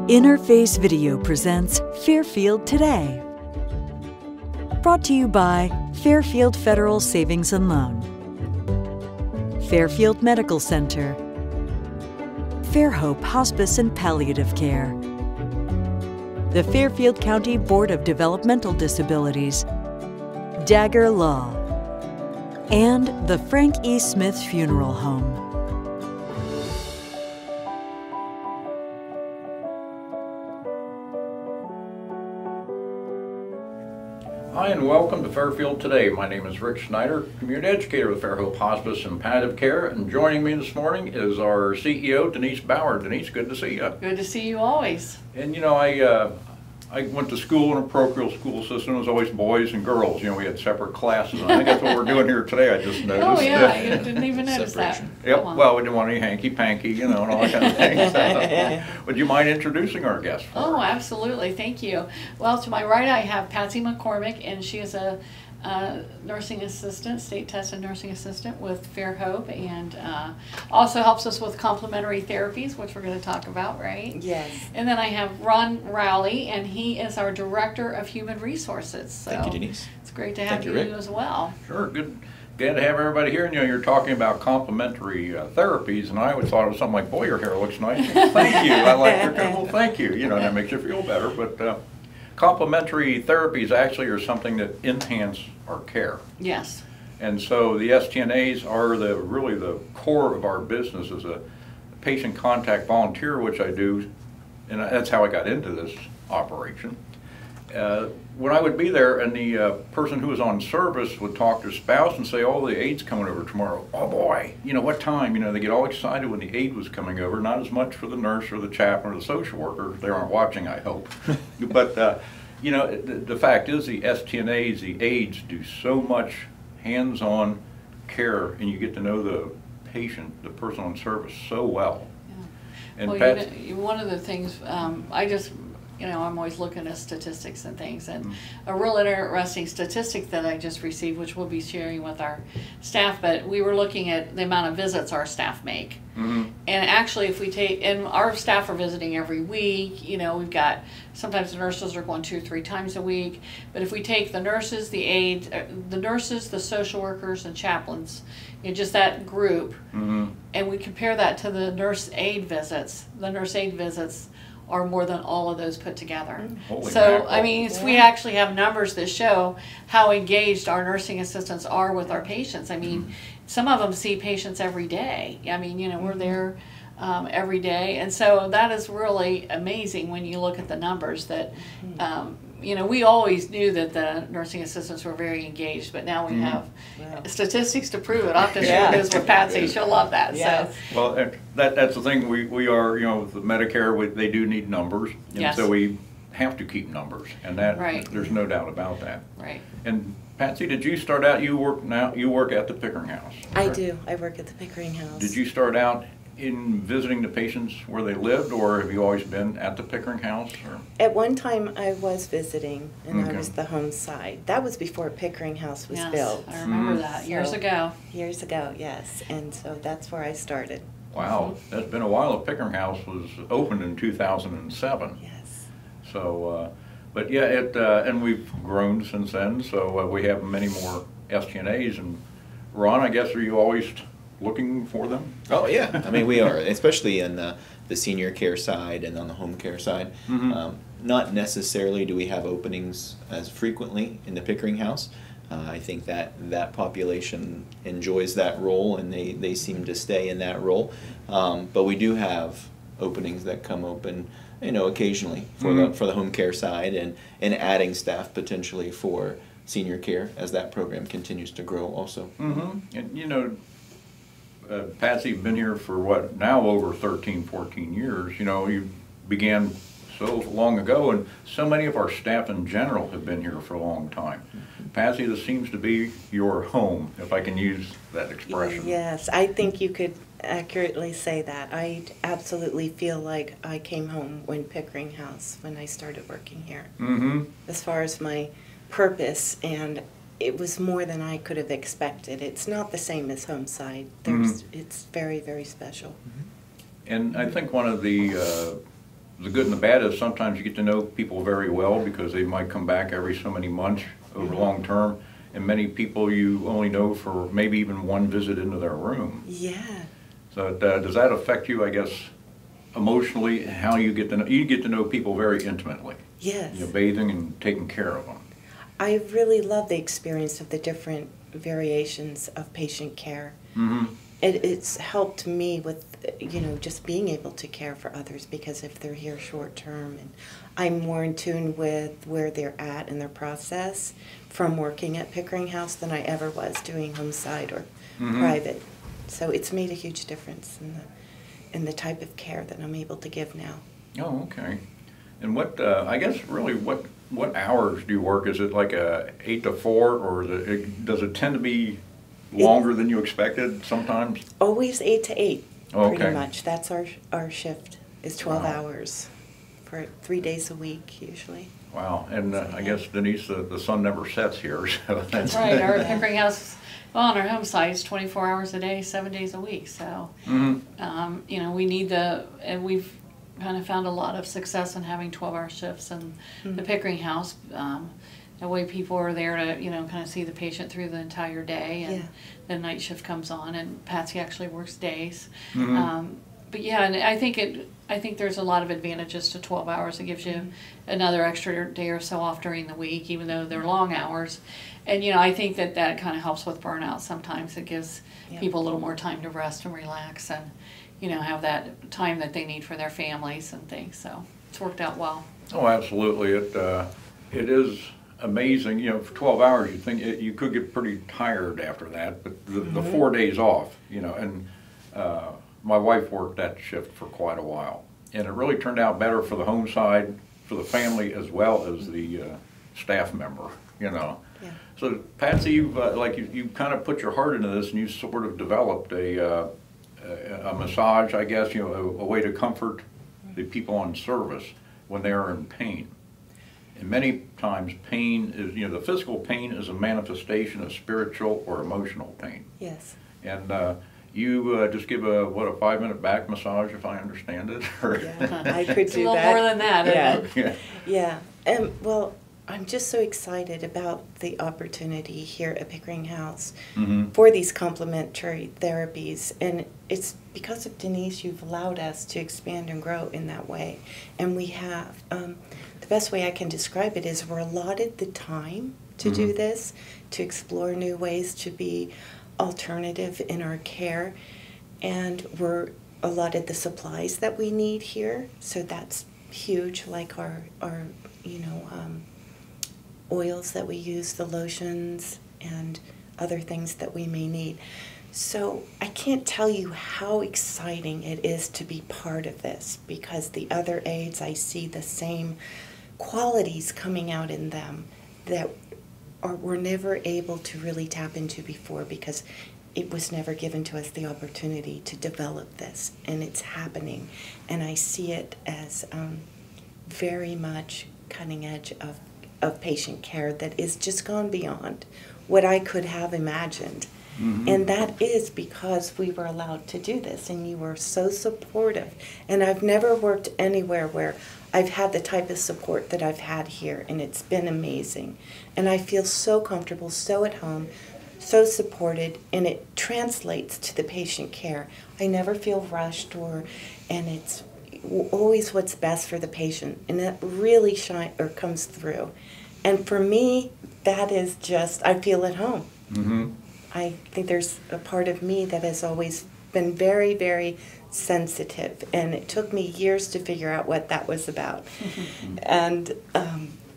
Interface Video presents Fairfield Today. Brought to you by Fairfield Federal Savings and Loan, Fairfield Medical Center, Fairhope Hospice and Palliative Care, the Fairfield County Board of Developmental Disabilities, Dagger Law, and the Frank E. Smith Funeral Home. Hi and welcome to Fairfield Today. My name is Rick Schneider, Community Educator with Fairhope Hospice and Palliative Care, and joining me this morning is our CEO, Denise Bauer. Denise, good to see you. Good to see you always. And you know, I went to school in a parochial school system. It was always boys and girls. You know, we had separate classes. And I think that's what we're doing here today. I just noticed. Oh yeah, you didn't even notice that. Yep. Well, we didn't want any hanky-panky, you know, and all that kind of thing. So, would you mind introducing our guest? Oh, absolutely. Thank you. Well, to my right, I have Patsy McCormick, and she is a nursing assistant, state tested nursing assistant with Fairhope, and also helps us with complementary therapies, which we're going to talk about, right? Yes. And then I have Rowley, and he is our Director of Human Resources. So thank you, Denise. It's great to have you as well. Sure, good. Glad to have everybody here. And, you know, you're talking about complementary therapies, and I always thought it was something like, boy, your hair looks nice. Thank you. I like your hair. Well, thank you. You know, that makes you feel better. But complementary therapies actually are something that enhance our care. Yes. And so the STNAs are really the core of our business as a patient contact volunteer, which I do, and that's how I got into this operation. When I would be there and the person who was on service would talk to a spouse and say, oh, the aid's coming over tomorrow. Oh boy, you know, what time? You know, they get all excited when the aid was coming over, not as much for the nurse or the chaplain or the social worker. They aren't watching, I hope. But, you know, the fact is the STNAs, the aides, do so much hands-on care, and you get to know the patient, the person on service, so well. Yeah. And well, you know, one of the things, you know, I'm always looking at statistics and things, and a real interesting statistic that I just received, which we'll be sharing with our staff, but we were looking at the amount of visits our staff make. And actually, if we take, and our staff are visiting every week, you know, we've got, sometimes the nurses are going 2 or 3 times a week, but if we take the nurses, the aides, the social workers, and chaplains, you know, just that group, and we compare that to the nurse aid visits, are more than all of those put together. So, I mean, we actually have numbers that show how engaged our nursing assistants are with our patients. I mean, some of them see patients every day. I mean, you know, we're there every day. And so that is really amazing when you look at the numbers that, you know, we always knew that the nursing assistants were very engaged, but now we have statistics to prove it. I'll have to share this with Patsy. She'll love that. Yes. So. Well, that's the thing. We are, you know, with the Medicare, they do need numbers, and so we have to keep numbers, and that there's no doubt about that. Right. And Patsy, did you start out? You work at the Pickering House. I do. I work at the Pickering House. Did you start out in visiting the patients where they lived, or have you always been at the Pickering House? Or? At one time I was visiting, and I was the home side. That was before Pickering House was built. I remember that, years ago. Years ago, yes. And so that's where I started. Wow, that's been a while. The Pickering House was opened in 2007. Yes. So, but yeah, and we've grown since then, so we have many more STNAs. And Ron, I guess, are you always looking for them? Oh yeah, I mean we are, especially in the senior care side and on the home care side. Not necessarily do we have openings as frequently in the Pickering House. I think that population enjoys that role, and they seem to stay in that role. But we do have openings that come open, you know, occasionally for the home care side, and adding staff potentially for senior care as that program continues to grow also. And you know, Patsy, you've been here for what, now over 13, 14 years. You know, you began so long ago, and so many of our staff in general have been here for a long time. Patsy, this seems to be your home, if I can use that expression. Yes, I think you could accurately say that. I absolutely feel like I came home when Pickering House, when I started working here. As far as my purpose, and it was more than I could have expected. It's not the same as home side. It's very, very special. And I think one of the the good and the bad is sometimes you get to know people very well because they might come back every so many months over long term, and many people you only know for maybe even one visit into their room. Yeah. So does that affect you, I guess, emotionally, how you get to know people very intimately? Yes. You know, bathing and taking care of them. I really love the experience of the different variations of patient care. Mm-hmm. It's helped me with, you know, just being able to care for others, because if they're here short term, and I'm more in tune with where they're at in their process from working at Pickering House than I ever was doing home side or private. So it's made a huge difference in the type of care that I'm able to give now. Oh, okay. And what, I guess really what hours do you work? Is it like a 8 to 4, or does it tend to be longer than you expected sometimes? Always 8 to 8, Okay. pretty much. That's our shift, is 12 Wow. hours for 3 days a week usually. Wow. And I guess, Denise, the sun never sets here. So That's right. Our Pickering House, well, on our home site, it's 24 hours a day, 7 days a week. So, you know, we need and we've kind of found a lot of success in having 12-hour shifts in the Pickering House. That way people are there to, you know, kind of see the patient through the entire day, and the night shift comes on, and Patsy actually works days. But yeah, and I think there's a lot of advantages to 12 hours. It gives you another extra day or so off during the week, even though they're long hours. And, you know, I think that kind of helps with burnout sometimes. It gives people a little more time to rest and relax and, you know, have that time that they need for their families and things. So it's worked out well. Oh, absolutely. It is amazing. You know, for 12 hours, you think you could get pretty tired after that, but the 4 days off, you know, and my wife worked that shift for quite a while, and it really turned out better for the home side, for the family, as well as the staff member, you know. Yeah. So Patsy, you kind of put your heart into this, and you sort of developed a massage, I guess, you know, a way to comfort the people on service when they are in pain. And many times pain is, you know, the physical pain is a manifestation of spiritual or emotional pain. Yes. And you just give a 5-minute back massage, if I understand it? Yeah, I could It's a do little that. more than that. Yeah. Yeah. Yeah. Well, I'm just so excited about the opportunity here at Pickering House for these complementary therapies. And it's because of Denise, you've allowed us to expand and grow in that way. And we have. The best way I can describe it is we're allotted the time to do this, to explore new ways to be alternative in our care. And we're allotted the supplies that we need here. So that's huge, like our you know, oils that we use, the lotions, and other things that we may need. So I can't tell you how exciting it is to be part of this, because the other aides, I see the same qualities coming out in them that we're never able to really tap into before, because it was never given to us the opportunity to develop this, and it's happening. And I see it as very much cutting edge of patient care that is just gone beyond what I could have imagined. And that is because we were allowed to do this, and you were so supportive. And I've never worked anywhere where I've had the type of support that I've had here, and it's been amazing. And I feel so comfortable, so at home, so supported, and it translates to the patient care. I never feel rushed, and it's always what's best for the patient, and that really comes through. And for me, that is just, I feel at home. I think there's a part of me that has always been very, very sensitive, and it took me years to figure out what that was about. And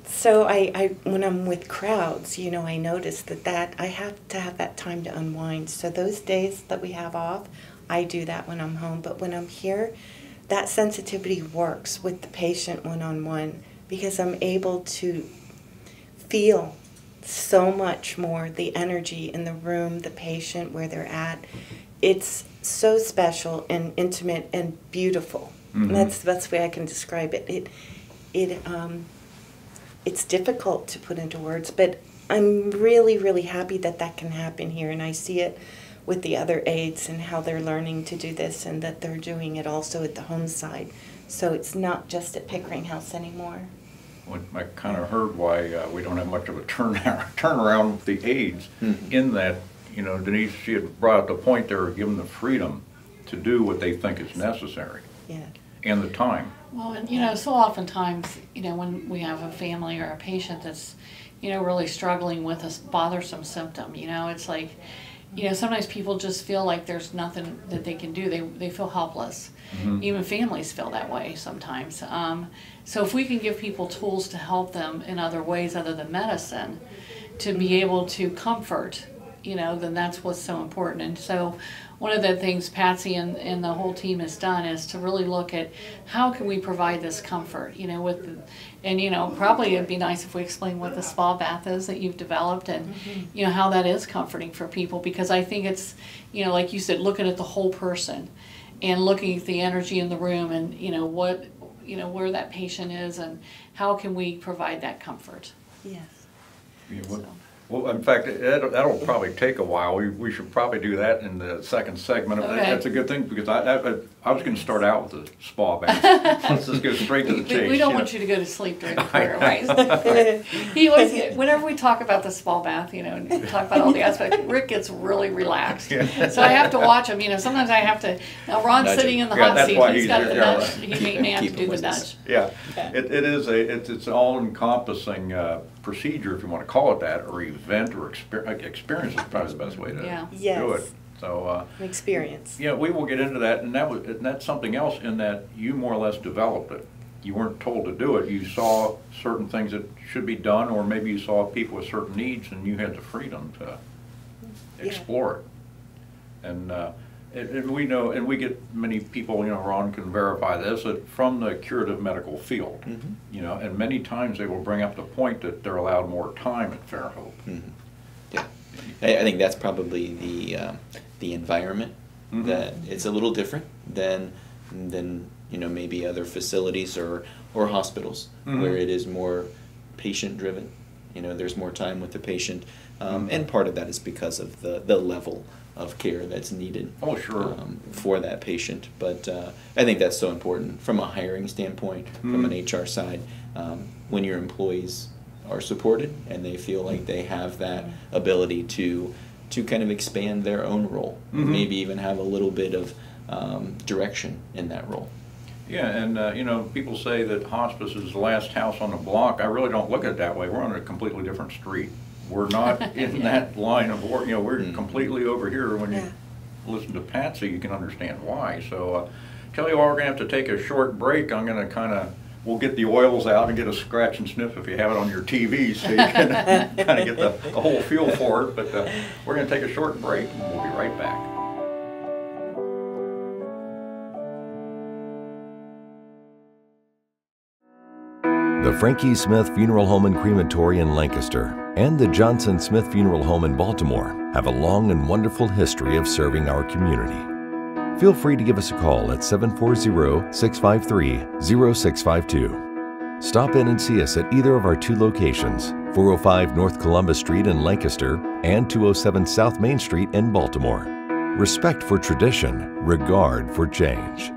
so I when I'm with crowds, you know, I notice that I have to have that time to unwind. So those days that we have off, I do that when I'm home. But when I'm here, that sensitivity works with the patient one-on-one, because I'm able to feel so much more the energy in the room, the patient, where they're at. It's so special and intimate and beautiful. And that's the best way I can describe it. It's difficult to put into words, but I'm really, really happy that can happen here, and I see it with the other aides and how they're learning to do this, and that they're doing it also at the home side. So it's not just at Pickering House anymore. Well, I kind of heard why we don't have much of a turnaround with the aides, in that, you know, Denise, she had brought up the point there of giving them the freedom to do what they think is necessary. Yeah. And the time. Well, and you know, so oftentimes, you know, when we have a family or a patient that's, you know, really struggling with a bothersome symptom, you know, it's like, you know, sometimes people just feel like there's nothing that they can do. They feel helpless. Even families feel that way sometimes. So if we can give people tools to help them in other ways other than medicine, to be able to comfort, you know, then that's what's so important. And so one of the things Patsy and the whole team has done is to really look at how can we provide this comfort, you know, with the, and you know, probably it'd be nice if we explain what the spa bath is that you've developed, and you know, how that is comforting for people, because I think it's, you know, like you said, looking at the whole person and looking at the energy in the room, and you know, what, you know, where that patient is and how can we provide that comfort. Yes. Yeah, So. well, in fact, that'll probably take a while. We should probably do that in the second segment. Okay. That's a good thing, because I was going to start out with the spa bath. Let's just go straight to the chase. We don't want you to go to sleep during the prayer, right? He always, whenever we talk about the spa bath, you know, and talk about all the aspects, Rick gets really relaxed. So I have to watch him. You know, sometimes I have to. Now Ron's Nudge sitting him. in the Yeah, hot that's seat. why He's he's got here. the Yeah. nudge. He may have to Keep do him the with nudge. us. Yeah, it's an all-encompassing procedure, if you want to call it that, or event, or experience is probably the best way to Yeah. Yes. do it. So, An experience. yeah, we will get into that, and that's something else in that you more or less developed it. You weren't told to do it. You saw certain things that should be done, or maybe you saw people with certain needs, and you had the freedom to explore it. And we know, and we get many people, you know, Ron can verify this, that from the curative medical field, you know, and many times they will bring up the point that they're allowed more time at Fairhope. Yeah, I think that's probably the environment, that it's a little different than you know, maybe other facilities or hospitals, where it is more patient driven. You know, there's more time with the patient, and part of that is because of the level of care that's needed. Oh, sure. For that patient. But I think that's so important from a hiring standpoint, from an HR side, when your employees are supported and they feel like they have that ability to kind of expand their own role, maybe even have a little bit of direction in that role. Yeah, and you know, people say that hospice is the last house on the block. I really don't look at it that way. We're on a completely different street. We're not in that line of work. You know, we're completely over here. When you listen to Patsy, you can understand why. So, tell you what, we're going to have to take a short break. I'm going to we'll get the oils out and get a scratch and sniff if you have it on your TV, so you can kind of get the whole feel for it. But we're going to take a short break, and we'll be right back. The Frankie Smith Funeral Home and Crematory in Lancaster and the Johnson Smith Funeral Home in Baltimore have a long and wonderful history of serving our community. Feel free to give us a call at 740-653-0652. Stop in and see us at either of our two locations, 405 North Columbus Street in Lancaster and 207 South Main Street in Baltimore. Respect for tradition, regard for change.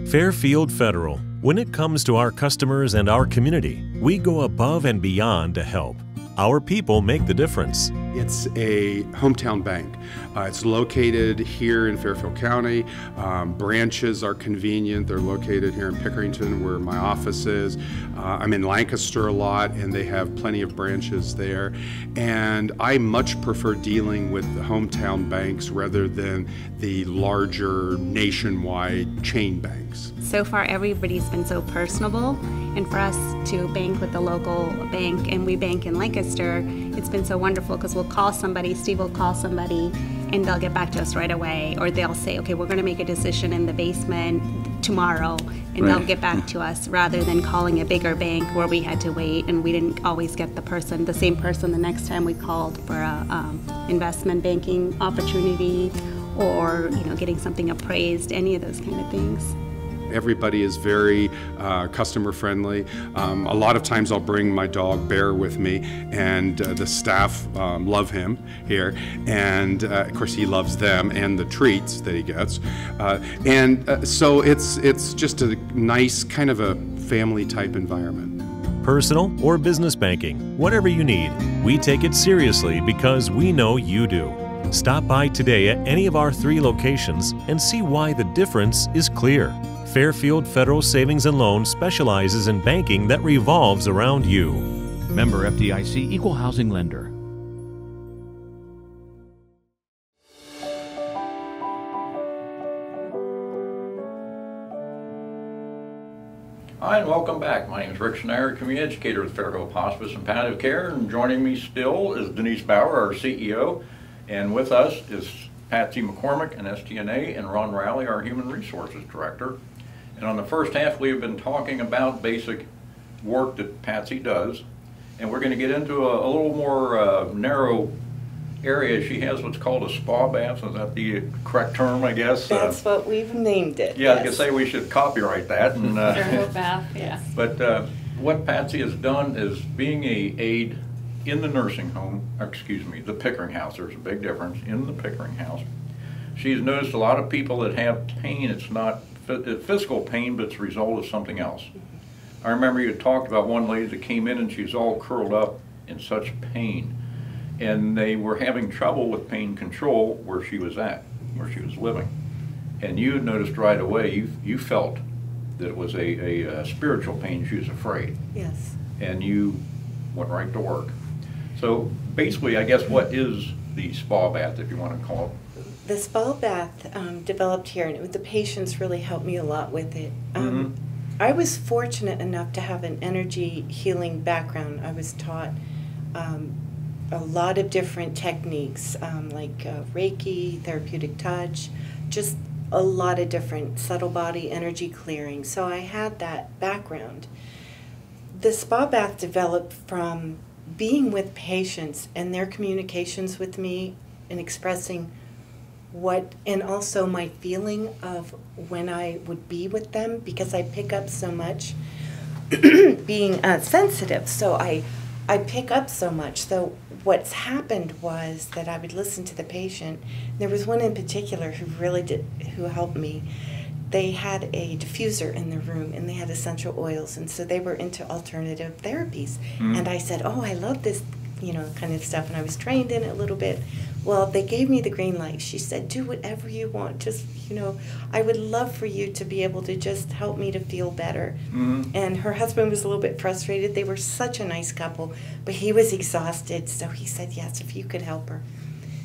Fairfield Federal. When it comes to our customers and our community, we go above and beyond to help. Our people make the difference. It's a hometown bank. It's located here in Fairfield County. Branches are convenient. They're located here in Pickerington, where my office is. I'm in Lancaster a lot, and they have plenty of branches there. And I much prefer dealing with the hometown banks rather than the larger nationwide chain banks. So far, everybody's been so personable, and for us to bank with the local bank, and we bank in Lancaster, it's been so wonderful because we'll call somebody, Steve will call somebody, and they'll get back to us right away, or they'll say, okay, we're going to make a decision in the basement tomorrow, and they'll get back to us, rather than calling a bigger bank where we had to wait and we didn't always get the same person the next time we called for a investment banking opportunity, or getting something appraised, any of those kind of things. Everybody is very customer friendly. A lot of times I'll bring my dog Bear with me, and the staff love him here, and of course he loves them and the treats that he gets. So it's just a nice kind of a family type environment. Personal or business banking, whatever you need, we take it seriously because we know you do. Stop by today at any of our 3 locations and see why the difference is clear. Fairfield Federal Savings and Loan specializes in banking that revolves around you. Member FDIC, Equal Housing Lender. Hi, and welcome back. My name is Rick Schneider, Community Educator with Fairhope Hospice and Palliative Care, and joining me still is Denise Bauer, our CEO, and with us is Patsy McCormick, an STNA, and Ron Rowley, our Human Resources Director. And on the first half, we have been talking about basic work that Patsy does, and we're going to get into a little more narrow area. She has what's called a spa bath. Is that the correct term, I guess? That's what we've named it. Yeah, yes. I could say we should copyright that. And, Fairhope bath, yeah. But what Patsy has done is being a aide in the nursing home, excuse me, the Pickering house. There's a big difference in the Pickering house. She's noticed a lot of people that have pain. It's not physical pain, but it's a result of something else. I remember you talked about one lady that came in and she was all curled up in such pain. And they were having trouble with pain control where she was at, where she was living. And you noticed right away, you felt that it was a spiritual pain. She was afraid. Yes. And you went right to work. So basically, I guess, what is the spa bath, if you want to call it? The spa bath developed here, and the patients really helped me a lot with it. I was fortunate enough to have an energy healing background. I was taught a lot of different techniques, like Reiki, therapeutic touch, just a lot of different subtle body energy clearing. So I had that background. The spa bath developed from being with patients and their communications with me and expressing what, and also my feeling of when I would be with them, because I pick up so much being sensitive. So I pick up so much. So what's happened was that I would listen to the patient. There was one in particular who helped me. They had a diffuser in their room, and they had essential oils, and so they were into alternative therapies. And I said, oh, I love this, kind of stuff, and I was trained in it a little bit. Well, they gave me the green light. She said, do whatever you want. Just, I would love for you to be able to just help me to feel better. And her husband was a little bit frustrated. They were such a nice couple, but he was exhausted, so he said, yes, if you could help her.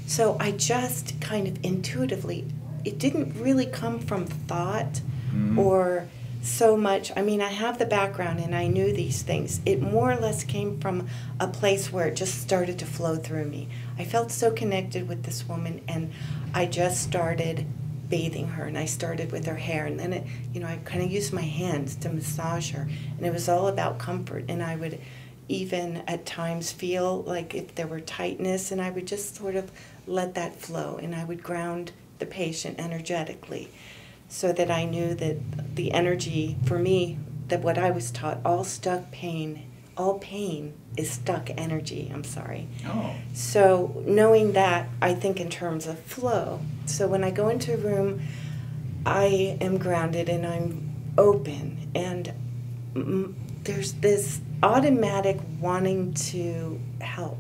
So I just kind of intuitively, it didn't really come from thought or so much. I mean, I have the background and I knew these things. It more or less came from a place where it just started to flow through me. I felt so connected with this woman, and I just started bathing her, and I started with her hair, and then I kind of used my hands to massage her, and it was all about comfort. And I would even at times feel like if there were tightness, and I would just sort of let that flow, and I would ground the patient energetically, so that I knew that the energy for me, that what I was taught, all pain is stuck energy. I'm sorry. Oh. So knowing that, I think in terms of flow. So when I go into a room, I am grounded and I'm open, and there's this automatic wanting to help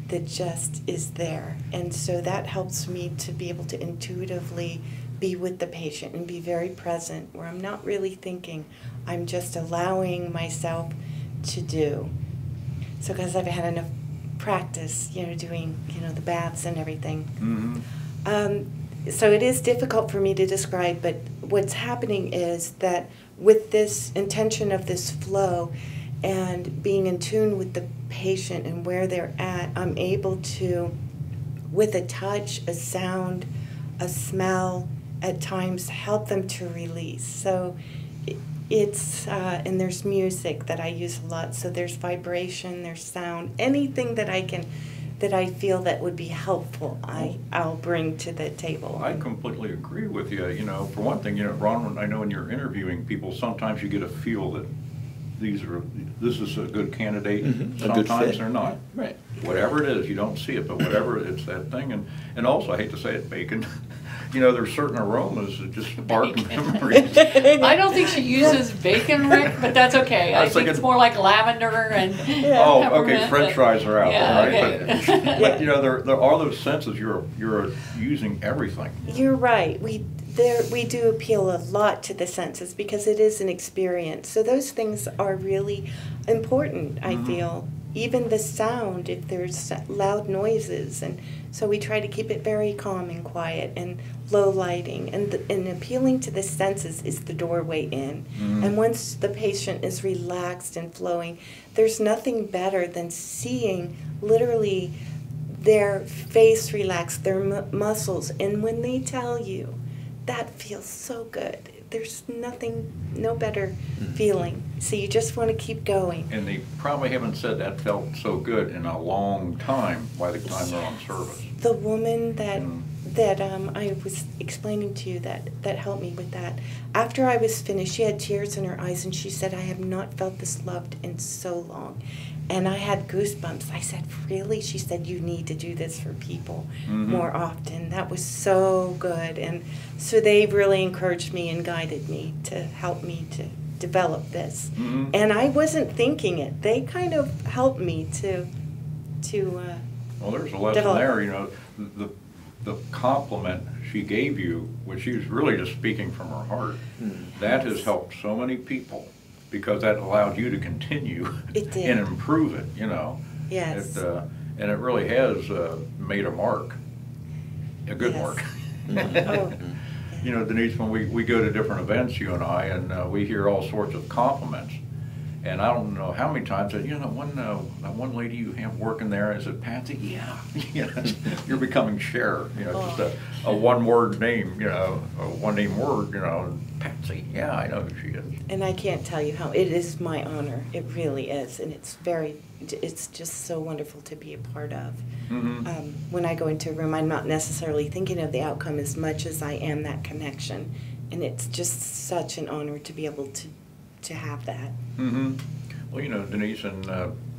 that just is there. And so that helps me to be able to intuitively be with the patient and be very present, where I'm not really thinking, I'm just allowing myself to do. So because I've had enough practice, doing, the baths and everything. So it is difficult for me to describe, but what's happening is that with this intention of this flow and being in tune with the patient and where they're at, I'm able to, with a touch, a sound, a smell, at times help them to release. So it's, and there's music that I use a lot, so there's vibration, there's sound, anything that I can that I feel that would be helpful, I'll bring to the table. I completely agree with you. You know, for one thing, you know, Ron, I know when you're interviewing people, sometimes you get a feel that this is a good candidate. Sometimes they're not. Right. Whatever it is, you don't see it, but whatever it's that thing. And also, I hate to say it, bacon. You know, there's certain aromas that just spark memories. I don't think she uses bacon, Rick, but that's okay. I think it's more like lavender and oh, okay, French fries are out, yeah, right? Okay. But you know, there are those senses. You're using everything. You're right. We do appeal a lot to the senses because it is an experience. So those things are really important, I feel. Even the sound, if there's loud noises, and so we try to keep it very calm and quiet and low lighting, and appealing to the senses is the doorway in. And once the patient is relaxed and flowing, there's nothing better than seeing literally their face relax, their muscles, and when they tell you, that feels so good. There's no better feeling. So you just want to keep going. And they probably haven't said that felt so good in a long time by the time they're on service. The woman that I was explaining to you that helped me with that, after I was finished, she had tears in her eyes and she said, I have not felt this loved in so long. And I had goosebumps. I said, really? She said, you need to do this for people more often. That was so good. And so they really encouraged me and guided me to help me to develop this. And I wasn't thinking it. They kind of helped me to well, there's a lesson there, you know, the compliment she gave you, which she was really just speaking from her heart, that has helped so many people. Because that allowed you to continue and improve it, you know. Yes. And it really has made a mark, a good mark. Oh. You know, Denise, when we go to different events, you and I, and we hear all sorts of compliments. And I don't know how many times, you know, that one lady you have working there, is it Patsy? Yeah. You know, you're becoming Cher, you know, just a one-word name, you know, a one-name word, you know, Patsy. Yeah, I know who she is. And I can't tell you how, it is my honor. It really is. And it's just so wonderful to be a part of. When I go into a room, I'm not necessarily thinking of the outcome as much as I am that connection. And it's just such an honor to be able to have that. Well, you know, Denise and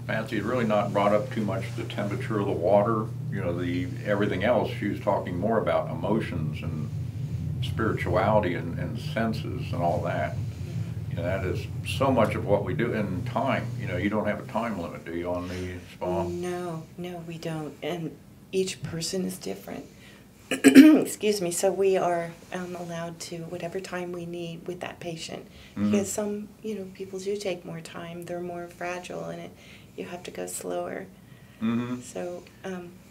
Patsy had really not brought up too much the temperature of the water, you know, everything else. She was talking more about emotions and spirituality and senses and all that. You know, that is so much of what we do. And time, you know, you don't have a time limit, do you, on the spa? No, we don't. And each person is different. Excuse me. So we are allowed to whatever time we need with that patient. Because some, you know, people do take more time. They're more fragile, and you have to go slower. So.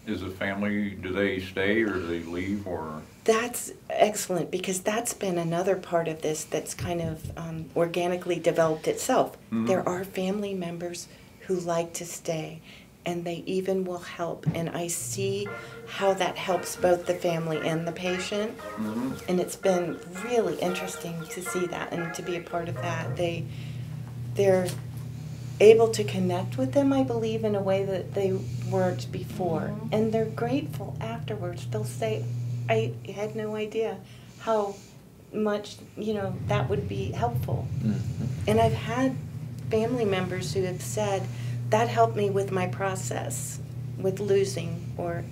Is the family, do they stay or do they leave, or? That's excellent, because that's been another part of this that's kind of organically developed itself. There are family members who like to stay, and they even will help, and I see how that helps both the family and the patient. And it's been really interesting to see that and to be a part of that. They're able to connect with them, I believe, in a way that they weren't before. And they're grateful afterwards. They'll say, I had no idea how much, you know, that would be helpful. And I've had family members who have said, that helped me with my process, with losing or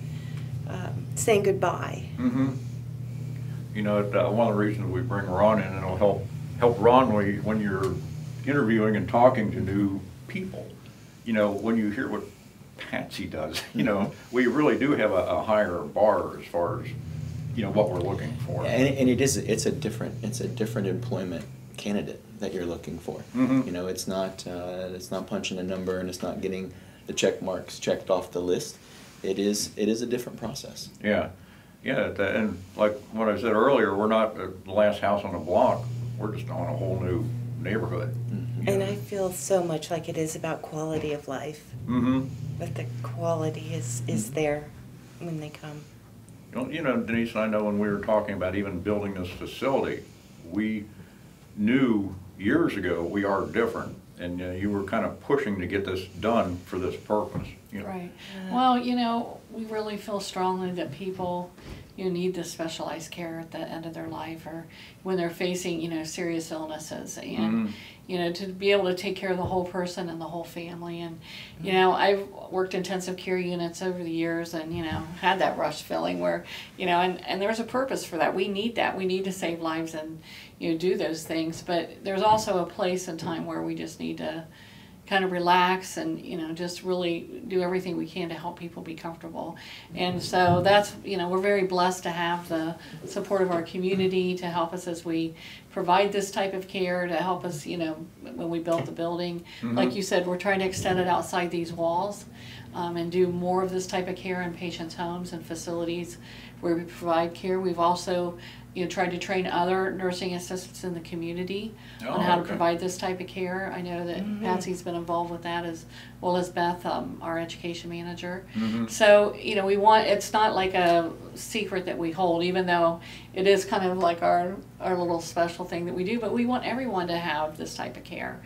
saying goodbye. You know, one of the reasons we bring Ron in, and it'll help Ron when you're interviewing and talking to new people. You know, when you hear what Patsy does, you know, we really do have a higher bar as far as, you know, what we're looking for. And it's a different employment candidate that you're looking for. You know, it's not punching a number, and it's not getting the check marks checked off the list. It is a different process. Yeah, and like what I said earlier, we're not the last house on the block. We're just on a whole new neighborhood. And I feel so much like it is about quality of life. But the quality is there when they come. You know, Denise and I know when we were talking about even building this facility, we knew years ago we are different. And you were kind of pushing to get this done for this purpose. You know. Right. Well, you know, we really feel strongly that people, you know, need this specialized care at the end of their life, or when they're facing, you know, serious illnesses, and you know, to be able to take care of the whole person and the whole family. And you know, I've worked intensive care units over the years, and you know, had that rush feeling where, you know, and there's a purpose for that. We need that. We need to save lives and, you know, do those things. But there's also a place and time where we just need to kind of relax and, you know, just really do everything we can to help people be comfortable. And so that's, you know, we're very blessed to have the support of our community to help us as we provide this type of care, to help us, you know, when we built the building. Like you said, we're trying to extend it outside these walls, and do more of this type of care in patients' homes and facilities where we provide care. We've also, you know, tried to train other nursing assistants in the community on how to provide this type of care. I know that Patsy's been involved with that, as well as Beth, our education manager. So, you know, we want, it's not like a secret that we hold, even though it is kind of like our little special thing that we do, but we want everyone to have this type of care.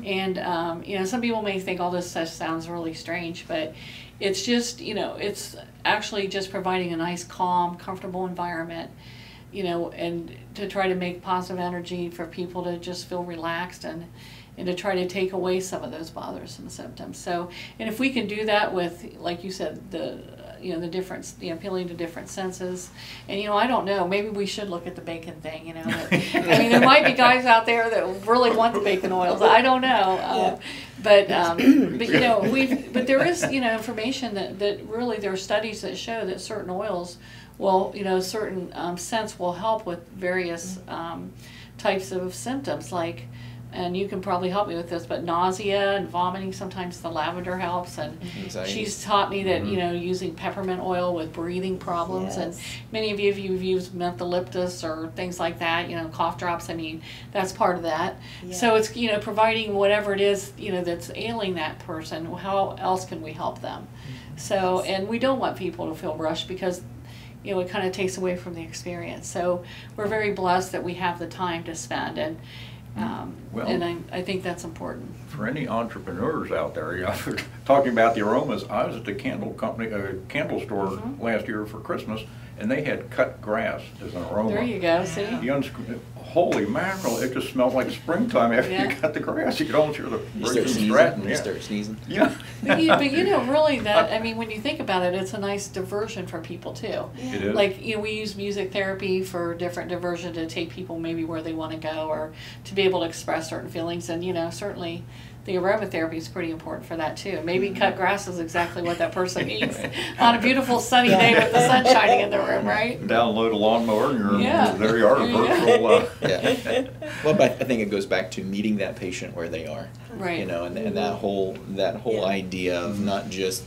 And, you know, some people may think all this stuff sounds really strange, but it's just, you know, it's actually just providing a nice, calm, comfortable environment, you know, and to try to make positive energy for people to just feel relaxed, and to try to take away some of those bothersome symptoms. So, and if we can do that with, like you said, the, you know, the difference, you know, appealing to different senses. And, you know, I don't know, maybe we should look at the bacon thing, you know. I mean, there might be guys out there that really want the bacon oils. I don't know. But you know, but there is, you know, information that really, there are studies that show that certain oils will, you know, certain scents will help with various types of symptoms, like, and you can probably help me with this, but nausea and vomiting, sometimes the lavender helps. And she's taught me that, you know, using peppermint oil with breathing problems. And many of you, if you've used mentholyptus or things like that, you know, cough drops, I mean, that's part of that. So it's, you know, providing whatever it is, you know, that's ailing that person, how else can we help them? So, and we don't want people to feel rushed, because, you know, it kind of takes away from the experience. So we're very blessed that we have the time to spend, and I think that's important. For any entrepreneurs out there, you know, talking about the aromas, I was at the candle store last year for Christmas, and they had cut grass as an aroma. There you go, see? Holy mackerel, it just smelled like springtime after you cut the grass. You could almost hear the birds stratton. You start sneezing. Yeah. But you know, really, that, I mean, when you think about it, it's a nice diversion for people too. It is. Like, you know, we use music therapy for different diversion to take people maybe where they want to go, or to be able to express certain feelings. And, you know, certainly the aromatherapy is pretty important for that too. Maybe cut grass is exactly what that person needs on a beautiful sunny day with the sun shining in the room, right? Download a lawnmower and there you are, virtual. Well, but I think it goes back to meeting that patient where they are. Right. You know, and that whole idea of not just,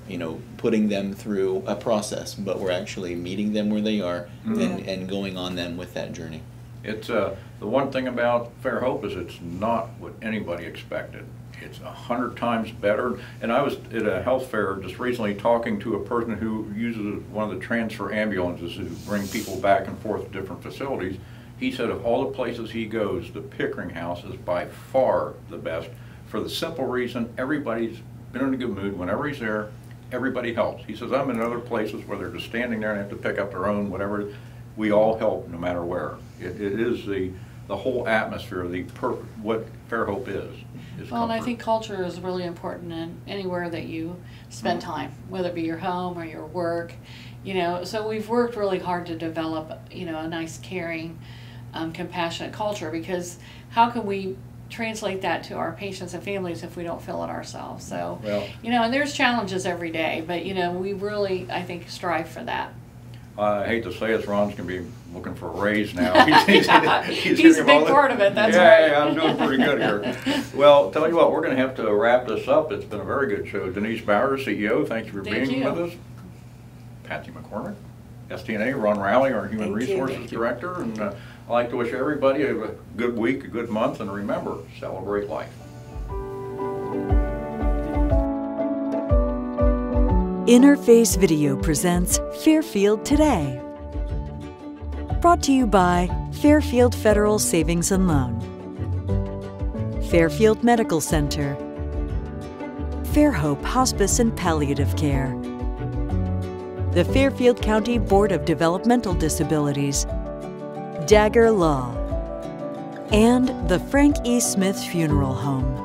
you know, putting them through a process, but we're actually meeting them where they are and going on them with that journey. It's the one thing about Fairhope is it's not what anybody expected. It's 100 times better. And I was at a health fair just recently talking to a person who uses one of the transfer ambulances to bring people back and forth to different facilities. He said of all the places he goes, the Pickering House is by far the best, for the simple reason everybody's been in a good mood. Whenever he's there, everybody helps. He says, I'm in other places where they're just standing there and have to pick up their own, whatever. We all help no matter where. It is the whole atmosphere, what Fairhope is. Well, and I think culture is really important in anywhere that you spend time, whether it be your home or your work. You know, so we've worked really hard to develop, you know, a nice, caring, compassionate culture, because how can we translate that to our patients and families if we don't feel it ourselves? So, you know, and there's challenges every day, but, you know, we really, I think, strive for that. I hate to say it, Ron's going to be looking for a raise now. He's a big part of it, that's right. Yeah, I'm doing pretty good here. Well, tell you what, we're going to have to wrap this up. It's been a very good show. Denise Bowers, CEO, thank you for being with us. Patsy McCormick, STNA, Ron Rowley, our Human Resources Director. And I'd like to wish everybody a good week, a good month, and remember, celebrate life. Interface Video presents Fairfield Today. Brought to you by Fairfield Federal Savings and Loan. Fairfield Medical Center, Fairhope Hospice and Palliative Care, the Fairfield County Board of Developmental Disabilities, Dagger Law, and the Frank E. Smith Funeral Home.